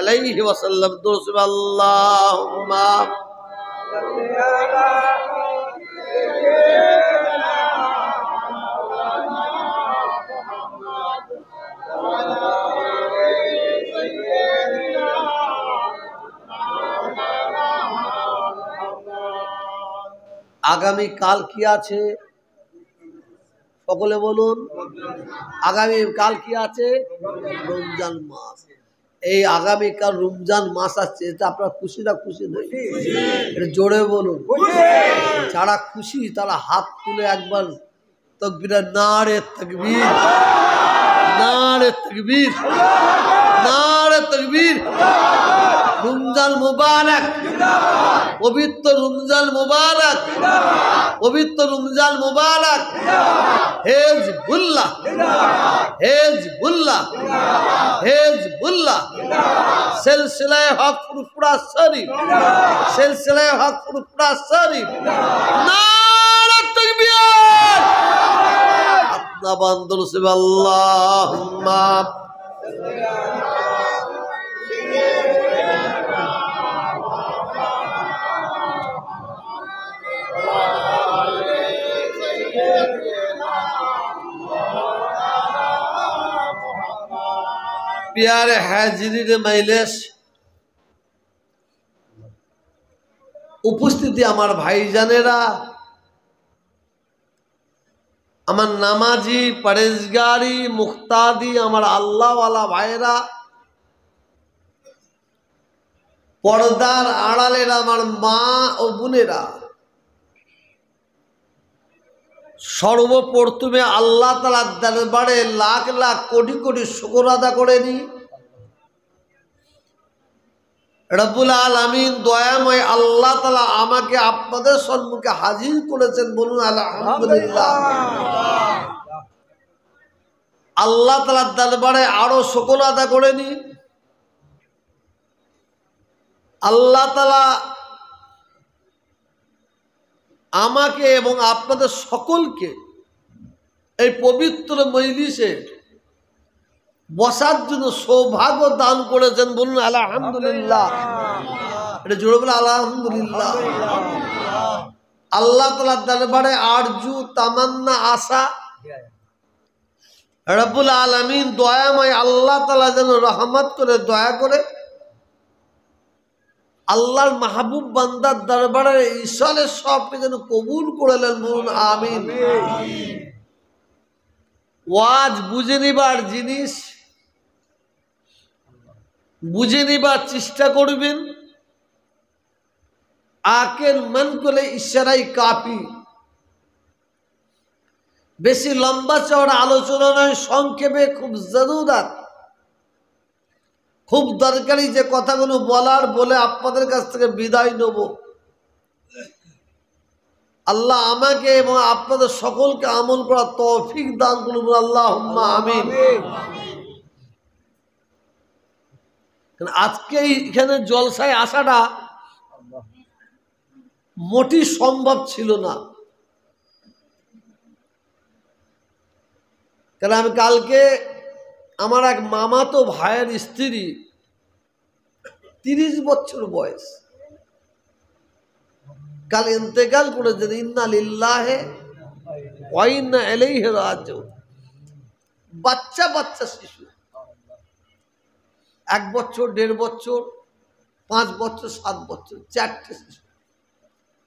আলাইহি ওয়াসাল্লাম। দরুদ আল্লাহুম্মা আগামী কাল কি আছে সকলে বলুন। আগামী কাল কি আছে? রমজান মাস। এই আগামীকাল রমজান মাস আছে, এটা আপনারা খুশি না খুশি নয়? এটা জোরে বলুন। যারা খুশি তারা হাত তুলে একবার তাকবীর, নারে তাকবীর, নারে তাকবীর, নারে তাকবীর। রমজান মুবারক, পবিত্র রমজান মুবারক, পবিত্র রমজান মুবারক। হিজবুল্লাহ, হিজবুল্লাহ, হিজবুল্লাহ। সিলসিলায়ে হক ফুরফুরা শরীফ, সিলসিলায়ে হক ফুরফুরা শরীফ। নারে তাকবীর। আপনা বান্দর সে আল্লাহুম্মা प्यारे हाजिरीन मजलिस उपस्थिति आमार भाईजानेरा, आमार नामाजी परेजगारी मुक्तादी आमार आल्लाह वाला भाईरा, पर्दार आड़ालेर आमार मा ओ बोनेरा, सर्वप्रथमे आल्लाह ताआलार दरबारे लाख लाख कोटी कोटी शुक्र आदा करे नी। रब्बुल आलामीन दयामय आल्लाह ताआला आमाके आपनादेर सम्मुखे हाजिर करेছেন, বলুন আলহামদুলিল্লাহ। আল্লাহ তাআলার দরবারে আরো শুকর আদা করে নি। আল্লাহ তাআলা আমাকে এবং আপনাদের সকলকে এই পবিত্র মজলিসে বসার জন্য সৌভাগ্য দান করেছেন, বলুন আলহামদুলিল্লাহ। এটা জোরে বলে আলহামদুলিল্লাহ। আল্লাহ তাআলার দরবারে আরজু তামান্না আশা, রব্বুল আলামিন দয়াময় আল্লাহ তাআলা যেন রহমত করে দয়া করে আল্লাহর মাহবুব বান্দার দরবারে ঈশ্বরের সবকে যেন কবুল করে নেন, বলুন আমিন। ওয়াজ বুঝে নিবার জিনিস বুঝে নিবার চেষ্টা করবেন, আকেল মন করলে ইশারাই কাফি। বেশি লম্বা চওড়া আলোচনা নয়, সংক্ষেপে খুব জরুরত, খুব দরকারি যে কথাগুলো বলার বলে আপনাদের কাছ থেকে বিদায় নেব। আল্লাহ আমাকে এবং আপনাদের সকলকে আমল করার তৌফিক দান করুন, আল্লাহুম্মা আমিন। আজকে এখানে জলসায় আসাটা মোটেই সম্ভব ছিল না, কারণ আমি কালকে আমার এক মামাতো ভাইয়ের স্ত্রী 30 বছর বয়স, কাল ইন্তেকাল করেছেন। ইন্না লিল্লাহি ওয়া ইন্না ইলাইহি রাজিউন। বাচ্চা বাচ্চা শিশু, 1 বছর, 1.5 বছর, 5 বছর, 7 বছর, 4টে শিশু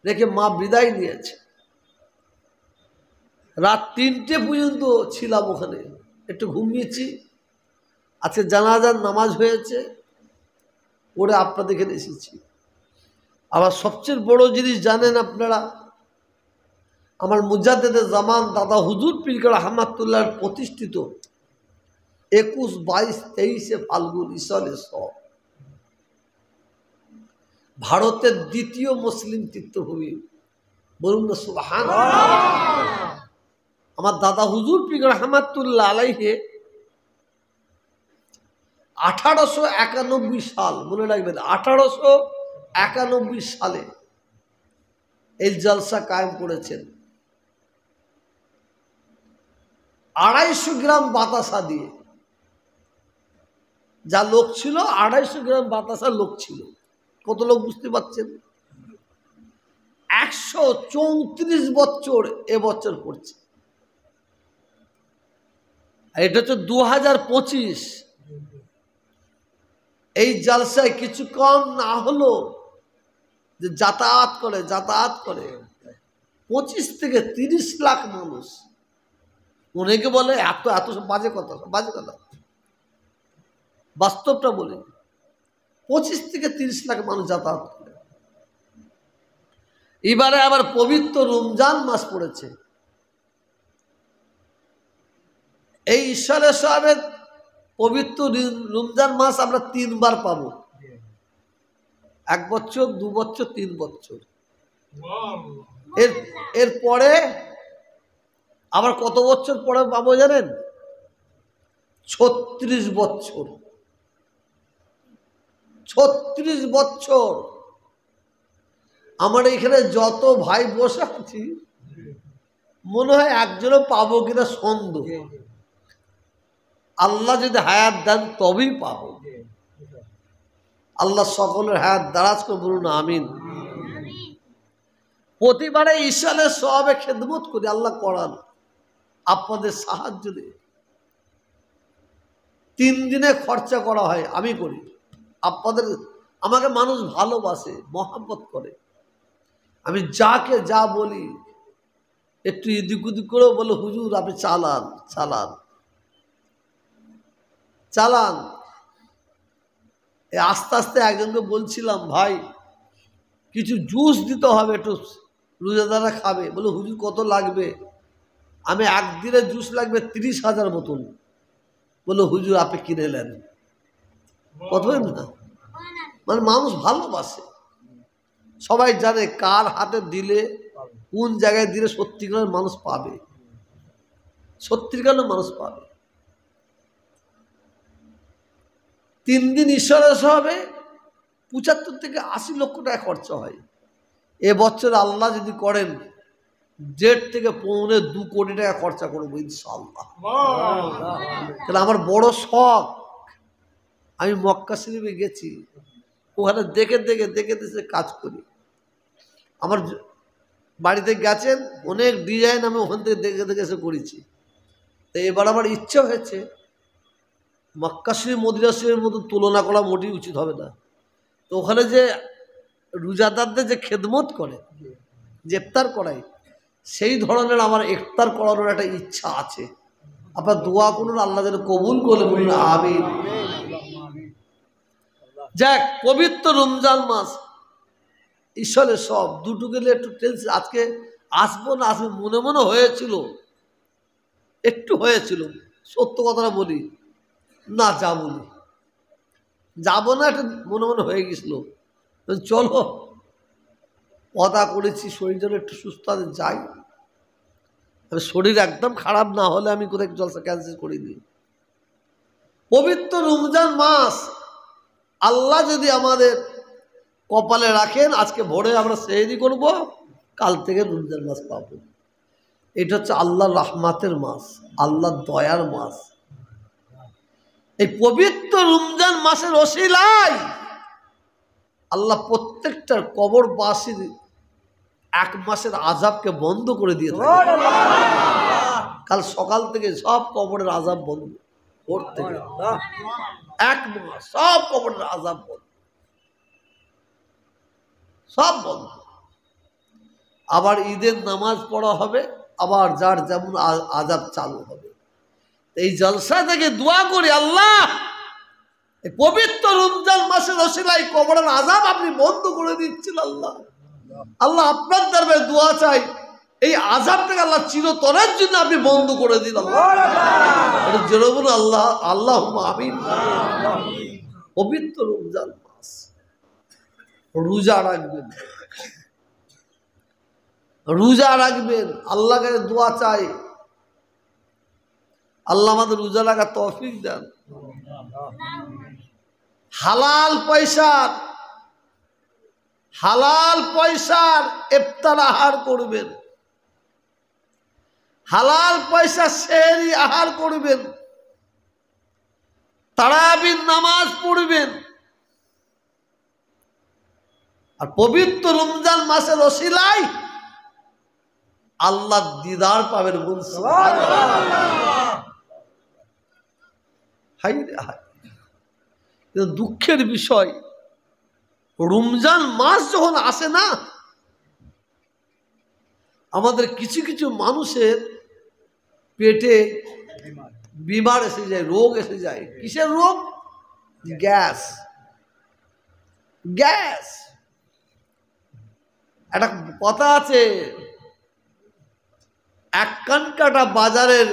রেখে মা বিদায় নিয়েছে। রাত 3টে পর্যন্ত ছিলাম ওখানে, একটু ঘুমিয়েছি। আজকে জানাজার নামাজ হয়েছে, পরে আপনাদের এখানে এসেছি। আবার সবচেয়ে বড় জিনিস জানেন আপনারা, আমার মুজাদ্দেদে জামান দাদা হুজুর পীর রহমাতুল্লাহর প্রতিষ্ঠিত 21, 22, 23 ফাল্গুন ইসলে সব ভারতের দ্বিতীয় মুসলিম তীর্থভূমি, বলুন না সুবহানাল্লাহ। আমার দাদা হুজুর পীর রহমাতুল্লাহ আলাইহি 1891 সাল, মনে রাখবেন 1891 সালে এই জলসা কায়েম করেছেন। 250 গ্রাম বাতাসা দিয়ে যা লোক ছিল 250 গ্রাম বাতাসার লোক ছিল। কত লোক বুঝতে পারছেন? 134 বছর এবছর পড়ছে। এটা হচ্ছে 2025। এই জালসায় কিছু কম না হলো যে যাতায়াত করে 25 থেকে 30 লাখ মানুষ। অনেকে বলে এত সব বাজে কথা, বাস্তবটা বলে 25 থেকে 30 লাখ মানুষ যাতায়াত করে। এবারে আবার পবিত্র রমজান মাস পড়েছে। এই ঈশ্বরের সাহেবের পবিত্র রমজান মাস আমরা 3 বার পাবো, 1 বছর, 2 বছর, 3 বছর। এরপরে আবার কত বছর পরে পাবো জানেন? 36 বছর। 36 বছর। আমার এখানে যত ভাই বসে আছি মনে হয় একজনও পাবো কিনা সন্দেহ। আল্লাহ যদি হায়াত দেন তবেই পাবো। আল্লাহ সকলের হায়াত দারাজ করে বলুন আমিন। প্রতিবারে ঈশ্বরের সওয়াবে খেদমত করি, আল্লাহ করান আপনাদের সাহায্য দিয়ে। 3 দিনে খরচা করা হয়, আমি করি। আপনাদের, আমাকে মানুষ ভালোবাসে, মহব্বত করে। আমি যাকে যা বলি একটু এদিক ওদিক করেও বলে হুজুর আপনি চালান। আস্তে আস্তে একজনকে বলছিলাম ভাই কিছু জুস দিতে হবে, একটু রোজাদাররা খাবে। বলে হুজুর কত লাগবে? আমি একদিনে জুস লাগবে 30,000 বোতল। বলে হুজুর আপনি কিনে নেন। কত না, মানে মানুষ ভালোবাসে। সবাই জানে কার হাতে দিলে, কোন জায়গায় দিলে সত্যিকারের মানুষ পাবে, সত্যিকারের মানুষ পাবে। 3 দিন ঈশ্বরের সবে 75 থেকে 80 লক্ষ টাকা খরচা হয়। এবছর আল্লাহ যদি করেন 1.5 থেকে 2.25 কোটি টাকা খরচা করবো ইনশাআল্লাহ। তাহলে আমার বড় শখ। আমি মক্কা শরীফে গেছি, ওখানে দেখে কাজ করি। আমার বাড়িতে গেছেন অনেক ডিজাইন, আমি ওখান থেকে দেখে এসে করেছি। তো এবার আমার ইচ্ছা হয়েছে মক্কা শরীফ মদিনা শরীফের মতো তুলনা করা মোটেই উচিত হবে না। তো ওখানে যে রোজাদারদের যে খেদমত করে, যে ইফতার করায়, সেই ধরনের আমার ইফতার করানোর একটা ইচ্ছা আছে। আপনার দোয়া করুন, আল্লাহ যেন কবুল করে বলুন আমিন। যাক, পবিত্র রমজান মাস, ঈশ্বরের সব। দুটো গেলে একটু টেনশন, আজকে আসবো না আসবে মনে হয়েছিল, একটু হয়েছিল, সত্য কথাটা বলি না, যাবো না, একটা মনে হয়ে গেছিল। চলো কথা করেছি, শরীর যেন একটু সুস্থ আছে, যাই। শরীর একদম খারাপ না হলে আমি কোথায় জলসা ক্যান্সেল করে দিই। পবিত্র রমজান মাস আল্লাহ যদি আমাদের কপালে রাখেন, আজকে ভোরে আমরা সেহরি করব, কাল থেকে রমজান মাস পাবো। এটা হচ্ছে আল্লাহর রহমতের মাস, আল্লাহর দয়ার মাস। এই পবিত্র রমজান মাসের ওসিলায় আল্লাহ প্রত্যেকটার কবরবাসীর 1 মাসের আযাবকে বন্ধ করে দিয়ে থাকে। কাল সকাল থেকে সব কবরের আযাব বন্ধ, ভোর থেকে 1 মাস সব কবরের আযাব বন্ধ, সব বন্ধ। আবার ঈদের নামাজ পড়া হবে, আবার যার যেমন আযাব চালু হবে। এই জলসা থেকে দোয়া করি, আল্লাহ এই পবিত্র রমজান মাসের ওসিলায় কবরের আযাব আপনি বন্ধ করে দিচ্ছেন। আল্লাহ আপনার দরবারে দোয়া চাই, এই আযাবটাকে আল্লাহ চিরতরের জন্য আপনি বন্ধ করে দিন। আল্লাহ আল্লাহুম্মা আমিন। পবিত্র রমজান মাস, রোজা রাখবেন, আল্লাহর কাছে দোয়া চাই, আল্লাহ আমাদের রোজা রাখার তৌফিক দেন। হালাল পয়সার ইফতার আহার করবেন, হালাল পয়সা সেহরি আহার করবেন। তারাবির নামাজ পড়বেন, আর পবিত্র রমজান মাসের ওসিলায় আল্লাহ দিদার পাবেন। কিন্তু দুঃখের বিষয়, রমজান মাস যখন আসে না, আমাদের কিছু কিছু মানুষের পেটে বিমার এসে যায়, রোগ এসে যায়। কিসের রোগ? গ্যাস। গ্যাস। একটা কথা আছে, এক কান কাটা বাজারের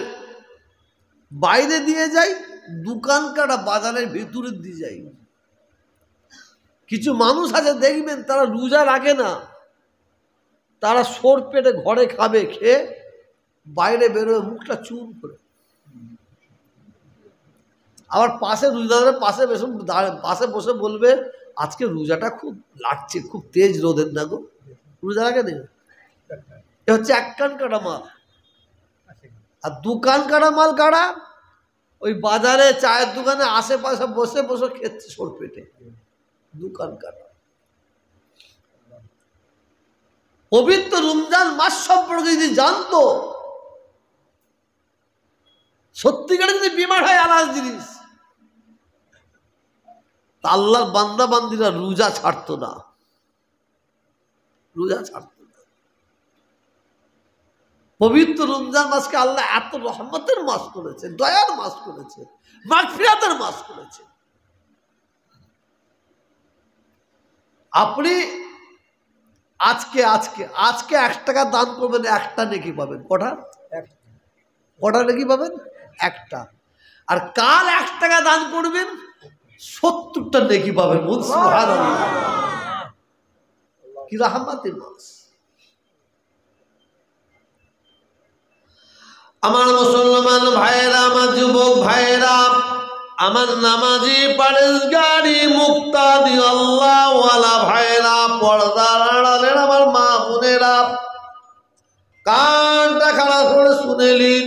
বাইরে দিয়ে যায়, দোকান কাটা বাজারের ভিতরে দিয়ে যায়। কিছু মানুষ আছে দেখবেন, তারা রোজা রাখে না, তারা সোর পেটে ঘরে খাবে, খেয়ে বাইরে বেরোবে মুখটা চুন করে। আবার পাশে রোজাদারের পাশে বসে বলবে, আজকে রোজাটা খুব লাগছে, খুব তেজ রোদের না গো, রোজা রাখে নেই। এ হচ্ছে এক কান কাটা মাল। আর দোকান কাটা মাল কাটা? ওই বাজারে চায়ের দোকানে আশেপাশে বসে বসে খেচ্ছে সোর পেটে, দোকান কাটা। পবিত্র রমজান মাস সম্পর্কে যদি জানতো, সত্যিকারে যদি বিমার হয় আলাদা জিনিস, তা আল্লাহর বান্দা বান্দিরা রোজা ছাড়তো না, রোজা ছাড়তো না। পবিত্র রমজান মাসকে আল্লাহ এত রহমতের মাস করেছে, দয়ার মাস করেছে, মাগফিরাতের মাস করেছে। আপনি আজকে আজকে আজকে 1 টাকা দান করবেন, 1টা নেকি পাবেন। কটা নেকি পাবেন? 1টা। আর কাল 1 টাকা দান করবেন, 70টা নেকি পাবেন। সুবহানাল্লাহ, কি রহমতের মাস। আমার মুসলমান ভাইরা, আমার যুবক ভাইরা, আমার নামাজি পরেশগারি মুক্তাদি আল্লাহওয়ালা ভাইরা, পর্দার আড়ালের আমার মা বোনেরা, কানটা খাড়া করে শুনে নিন।